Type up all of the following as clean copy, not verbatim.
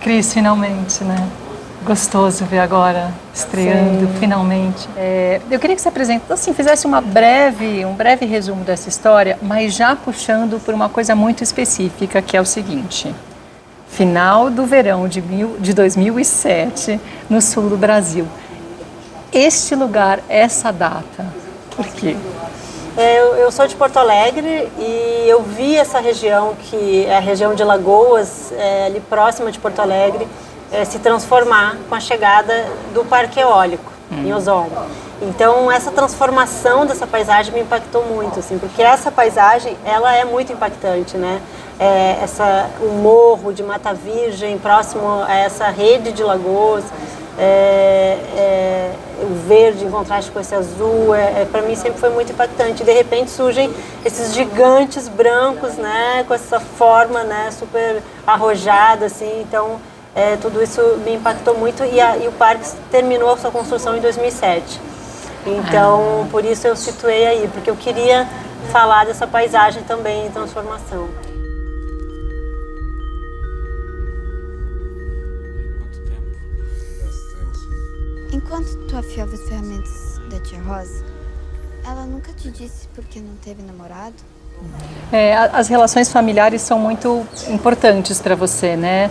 Cris, finalmente, né? Gostoso ver agora, estreando, sim, finalmente. Eu queria que você apresentasse, assim, fizesse um breve resumo dessa história, mas já puxando por uma coisa muito específica, que é o seguinte. Final do verão de 2007, no sul do Brasil. Este lugar, essa data, por quê? Eu sou de Porto Alegre e eu vi essa região, que é a região de Lagoas, ali próxima de Porto Alegre, se transformar com a chegada do Parque Eólico em Osorno. Então essa transformação dessa paisagem me impactou muito, assim, porque essa paisagem ela é muito impactante, né? O morro de Mata Virgem próximo a essa rede de lagoas, o verde em contraste com esse azul, para mim sempre foi muito impactante. De repente surgem esses gigantes brancos, né, com essa forma, né, super arrojada, assim. Então tudo isso me impactou muito e o parque terminou a sua construção em 2007. Então por isso eu situei aí, porque eu queria falar dessa paisagem também em transformação. Enquanto tu afiava as ferramentas da tia Rosa, ela nunca te disse por que não teve namorado? As relações familiares são muito importantes para você, né?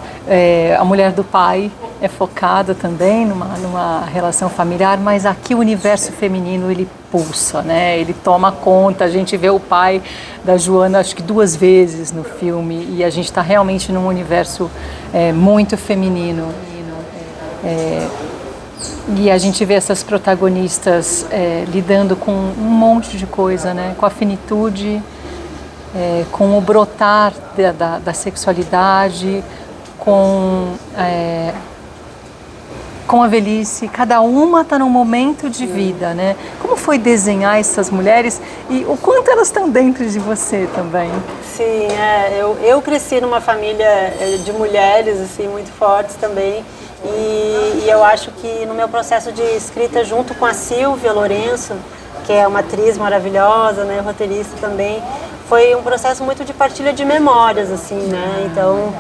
A mulher do pai é focada também numa relação familiar, mas aqui o universo feminino ele pulsa, né? Ele toma conta. A gente vê o pai da Joana acho que 2 vezes no filme e a gente está realmente num universo muito feminino. E a gente vê essas protagonistas lidando com um monte de coisa, né? Com a finitude, com o brotar da sexualidade, com a velhice. Cada uma está num momento de vida, né? Como foi desenhar essas mulheres e o quanto elas estão dentro de você também? Sim, eu cresci numa família de mulheres assim, muito fortes também. E eu acho que no meu processo de escrita junto com a Silvia Lourenço, que é uma atriz maravilhosa, né, roteirista também, foi um processo muito de partilha de memórias, assim, né? Então,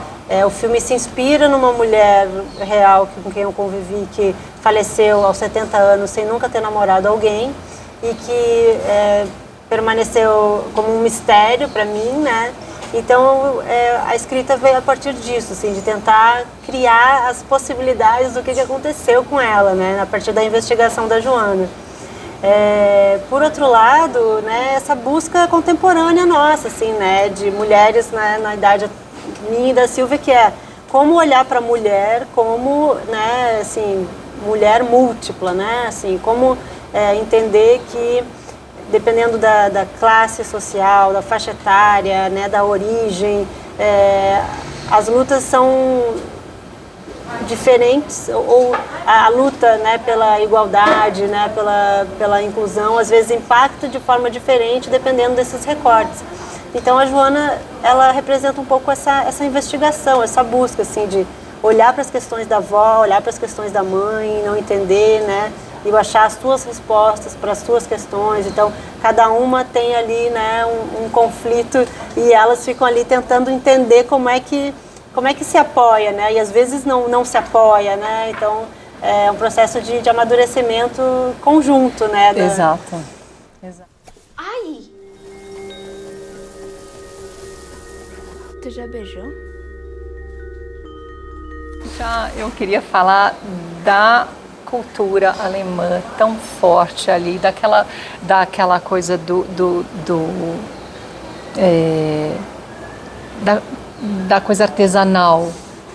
o filme se inspira numa mulher real com quem eu convivi, que faleceu aos 70 anos sem nunca ter namorado alguém e que permaneceu como um mistério para mim, né? Então, a escrita veio a partir disso, assim, de tentar criar as possibilidades do que aconteceu com ela, né, a partir da investigação da Joana. Por outro lado, né, essa busca contemporânea nossa, assim, né, de mulheres, né, na idade minha e da Silvia, que é como olhar para a mulher como, né, assim, mulher múltipla, né, assim, como entender que dependendo da classe social, da faixa etária, né, da origem, as lutas são diferentes, ou a luta, né, pela igualdade, né, pela inclusão, às vezes impacta de forma diferente dependendo desses recortes. Então a Joana, ela representa um pouco essa investigação, essa busca, assim, de olhar para as questões da avó, olhar para as questões da mãe, não entender, né, e achar as suas respostas para as suas questões. Então, cada uma tem ali, né, um conflito e elas ficam ali tentando entender como é que se apoia, né? E às vezes não se apoia, né? Então, é um processo de amadurecimento conjunto, né? Exato. Ai! Tu já beijou? Eu queria falar da cultura alemã tão forte ali, daquela coisa da coisa artesanal,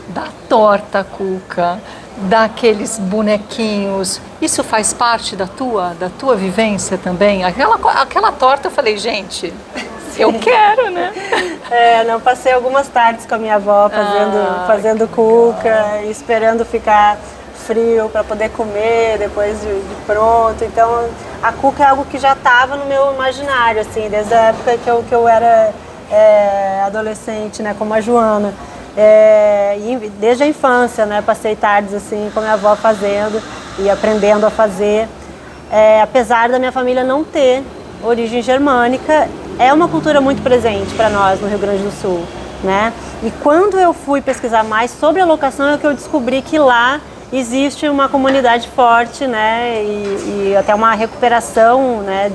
da torta cuca, daqueles bonequinhos. Isso faz parte da tua vivência também? Aquela torta, eu falei, gente, eu quero, né? Não, passei algumas tardes com a minha avó fazendo cuca, esperando ficar frio para poder comer depois de pronto. Então a cuca é algo que já estava no meu imaginário, assim, desde a época que eu era adolescente, né, como a Joana. E desde a infância, né, passei tardes assim com a minha avó fazendo e aprendendo a fazer. Apesar da minha família não ter origem germânica, é uma cultura muito presente para nós no Rio Grande do Sul. né? E quando eu fui pesquisar mais sobre a locação é que eu descobri que lá existe uma comunidade forte, né? E até uma recuperação, né?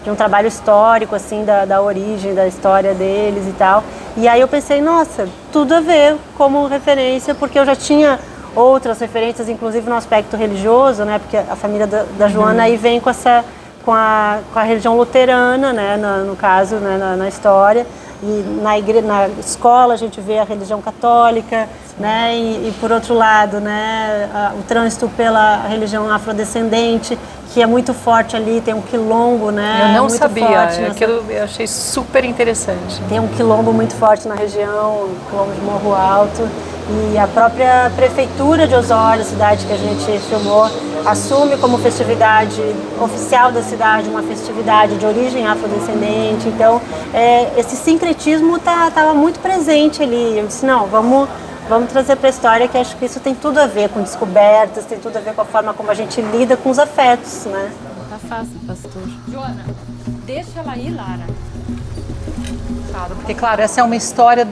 De um trabalho histórico, assim, da origem, da história deles e tal. E aí eu pensei, nossa, tudo a ver como referência, porque eu já tinha outras referências, inclusive no aspecto religioso, né? Porque a família da Joana aí vem com a religião luterana, né? No caso, né? Na história. E na escola a gente vê a religião católica, né? E por outro lado, né? O trânsito pela religião afrodescendente, que é muito forte ali, tem um quilombo, né? Eu não muito sabia, forte aquilo eu achei super interessante. Tem um quilombo muito forte na região, o quilombo de Morro Alto. E a própria prefeitura de Osório, a cidade que a gente filmou, assume como festividade oficial da cidade, uma festividade de origem afrodescendente. Então, esse sincretismo estava muito presente ali. Eu disse, não, vamos trazer para a história, que acho que isso tem tudo a ver com descobertas, tem tudo a ver com a forma como a gente lida com os afetos, né? Tá fácil, pastor. Joana, deixa ela ir, Lara. Porque, claro, essa é uma história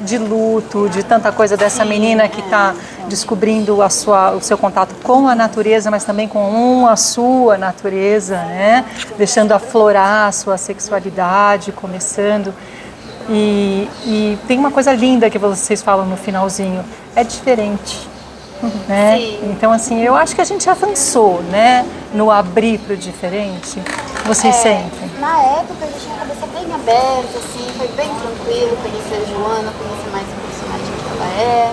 de luto, de tanta coisa dessa menina que está descobrindo o seu contato com a natureza, mas também com a sua natureza, né? Deixando aflorar a sua sexualidade, começando. E tem uma coisa linda que vocês falam no finalzinho, é diferente. Né? Sim. Então, assim, eu acho que a gente avançou, né? No abrir para o diferente. Vocês sentem? Na época, a gente tinha a cabeça bem aberta, assim, foi bem tranquilo conhecer a Joana, conhecer mais o personagem que ela é.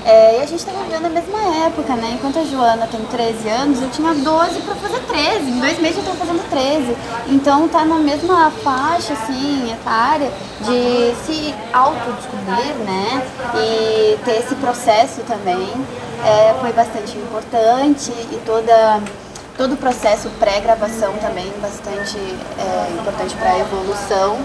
E a gente estava vivendo a mesma época, né? Enquanto a Joana tem 13 anos, eu tinha 12 para fazer 13. Em 2 meses eu estava fazendo 13. Então tá na mesma faixa, assim, etária, de se autodescobrir, né? E ter esse processo também foi bastante importante. E todo o processo pré-gravação também bastante importante para a evolução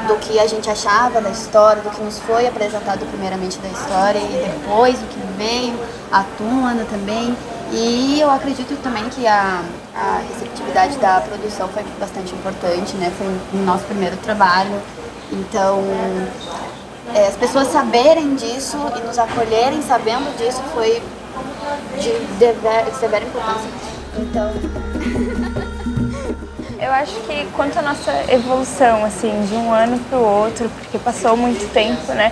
do que a gente achava da história, do que nos foi apresentado primeiramente da história e depois o que veio à tona também. E eu acredito também que a receptividade da produção foi bastante importante, né? Foi o nosso primeiro trabalho. Então, as pessoas saberem disso e nos acolherem sabendo disso foi de severa importância. Então... Eu acho que quanto à nossa evolução, assim, de um ano para o outro, porque passou muito tempo, né?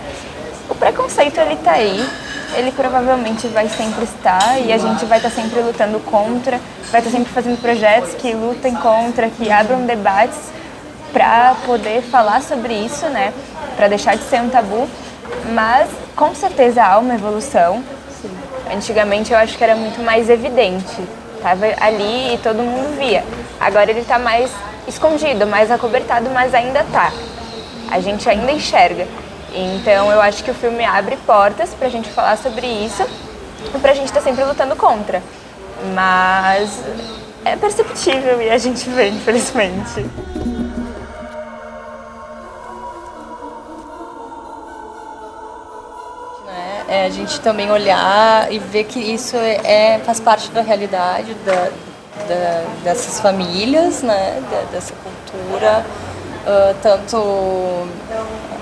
O preconceito, ele tá aí, ele provavelmente vai sempre estar e a gente vai estar sempre lutando contra, vai estar sempre fazendo projetos que lutem contra, que abram debates para poder falar sobre isso, né? Para deixar de ser um tabu, mas com certeza há uma evolução. Antigamente eu acho que era muito mais evidente. Estava ali e todo mundo via. Agora ele está mais escondido, mais acobertado, mas ainda tá. A gente ainda enxerga. Então eu acho que o filme abre portas pra gente falar sobre isso e pra gente estar sempre lutando contra. Mas é perceptível e a gente vê, infelizmente. A gente também olhar e ver que isso faz parte da realidade dessas famílias, né? Dessa cultura, tanto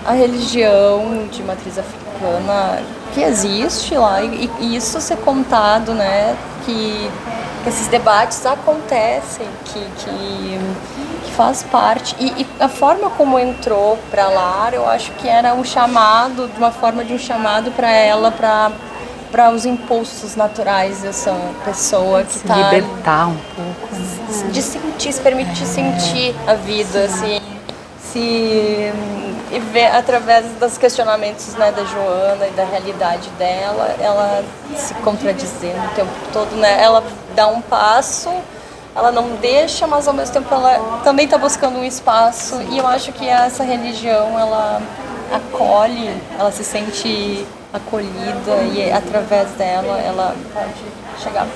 a religião de matriz africana que existe lá e isso ser contado, né? Que esses debates acontecem, que faz parte. E a forma como entrou para Lara, eu acho que era um chamado, uma forma de um chamado para ela, para os impulsos naturais dessa pessoa que está... libertar um pouco. Né? De sentir, se permitir sentir a vida, assim. E ver através dos questionamentos, né, da Joana e da realidade dela, ela se contradizendo o tempo todo, né? Ela dá um passo, ela não deixa, mas ao mesmo tempo ela também está buscando um espaço. Sim. E eu acho que essa religião, ela acolhe, ela se sente acolhida e através dela ela pode chegar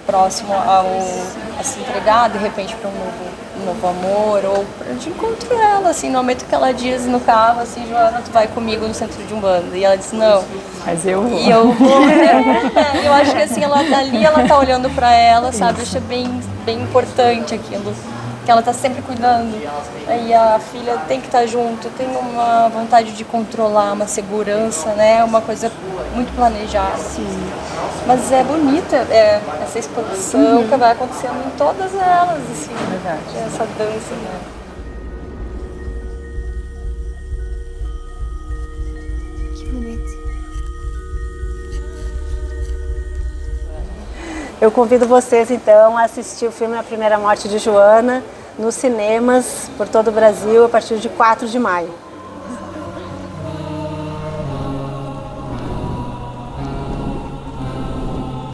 próximo a se entregar de repente para um novo amor ou de encontro ela, assim, no momento que ela diz no carro, assim, Joana, tu vai comigo no centro de Umbanda, e ela diz, não. Mas eu vou. E eu vou, eu acho que assim, ela tá olhando para ela, sabe, eu acho bem importante aquilo, porque ela está sempre cuidando. E a filha tem que estar junto, tem uma vontade de controlar, uma segurança, né? Uma coisa muito planejada. Sim. Mas é bonita essa expansão que vai acontecendo em todas elas, assim. Verdade. Essa dança, né? Que bonito. Eu convido vocês, então, a assistir o filme A Primeira Morte de Joana nos cinemas por todo o Brasil a partir de 4 de maio.